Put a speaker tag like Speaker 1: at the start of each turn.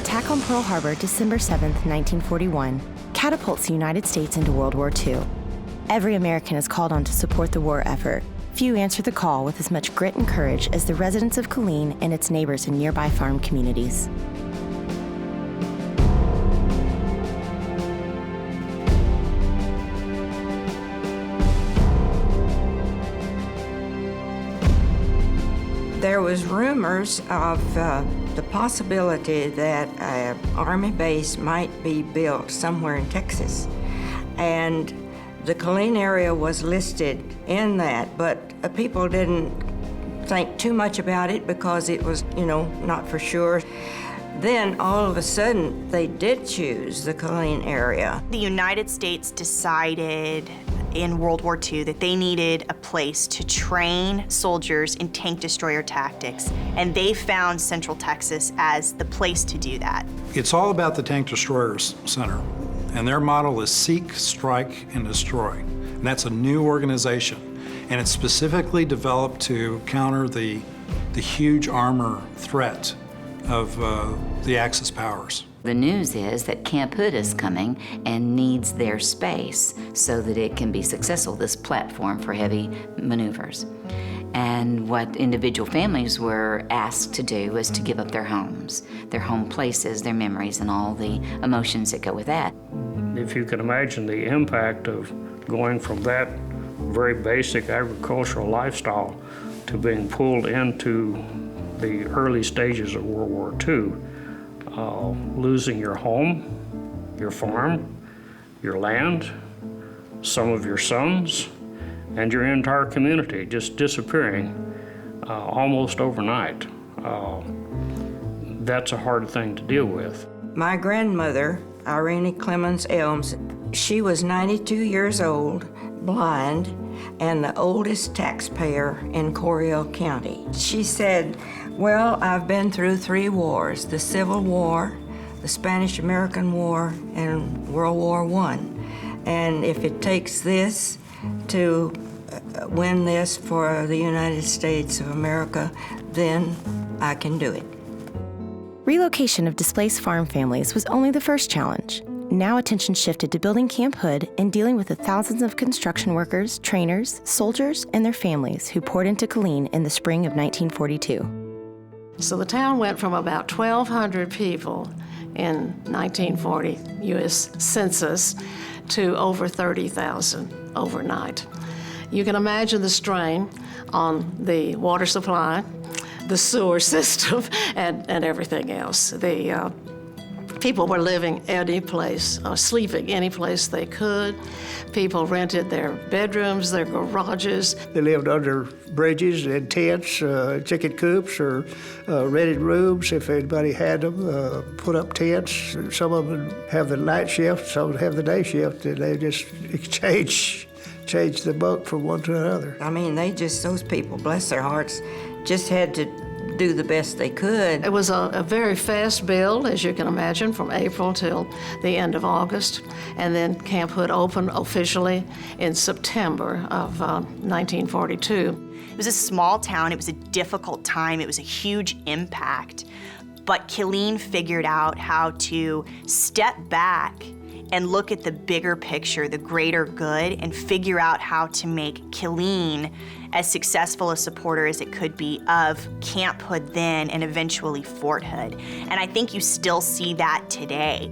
Speaker 1: attack on Pearl Harbor, December 7, 1941, catapults the United States into World War II. Every American is called on to support the war effort. Few answer the call with as much grit and courage as the residents of Killeen and its neighbors in nearby farm communities.
Speaker 2: There was rumors of the possibility that an Army base might be built somewhere in Texas. And the Killeen area was listed in that, but people didn't think too much about it because it was, not for sure. Then all of a sudden, they did choose the Killeen area.
Speaker 3: The United States decided in World War II that they needed a place to train soldiers in tank destroyer tactics, and they found Central Texas as the place to do that.
Speaker 4: It's all about the Tank Destroyers Center, and their model is seek, strike, and destroy. And that's a new organization, and it's specifically developed to counter the huge armor threat of the Axis powers.
Speaker 5: The news is that Camp Hood is coming and needs their space so that it can be successful, this platform for heavy maneuvers. And what individual families were asked to do was to give up their homes, their home places, their memories, and all the emotions that go with that.
Speaker 6: If you can imagine the impact of going from that very basic agricultural lifestyle to being pulled into the early stages of World War II, losing your home, your farm, your land, some of your sons, and your entire community just disappearing almost overnight. That's a hard thing to deal with.
Speaker 2: My grandmother, Irene Clemens Elms, she was 92 years old, blind, and the oldest taxpayer in Coryell County. She said, "Well, I've been through 3 wars, the Civil War, the Spanish-American War, and World War I. And if it takes this to win this for the United States of America, then I can do it."
Speaker 1: Relocation of displaced farm families was only the first challenge. Now attention shifted to building Camp Hood and dealing with the thousands of construction workers, trainers, soldiers, and their families who poured into Killeen in the spring of 1942.
Speaker 7: So the town went from about 1,200 people in 1940 U.S. Census to over 30,000 overnight. You can imagine the strain on the water supply, the sewer system, and everything else. The people were living any place, sleeping any place they could. People rented their bedrooms, their garages.
Speaker 8: They lived under bridges and tents, chicken coops, or rented rooms if anybody had them, put up tents. Some of them have the night shift, some have the day shift, and they just change the bunk from one to another.
Speaker 2: I mean, those people, bless their hearts, just had to do the best they could.
Speaker 7: It was a very fast build, as you can imagine, from April till the end of August. And then Camp Hood opened officially in September of 1942.
Speaker 3: It was a small town, it was a difficult time, it was a huge impact. But Killeen figured out how to step back and look at the bigger picture, the greater good, and figure out how to make Killeen as successful a supporter as it could be of Camp Hood then and eventually Fort Hood. And I think you still see that today.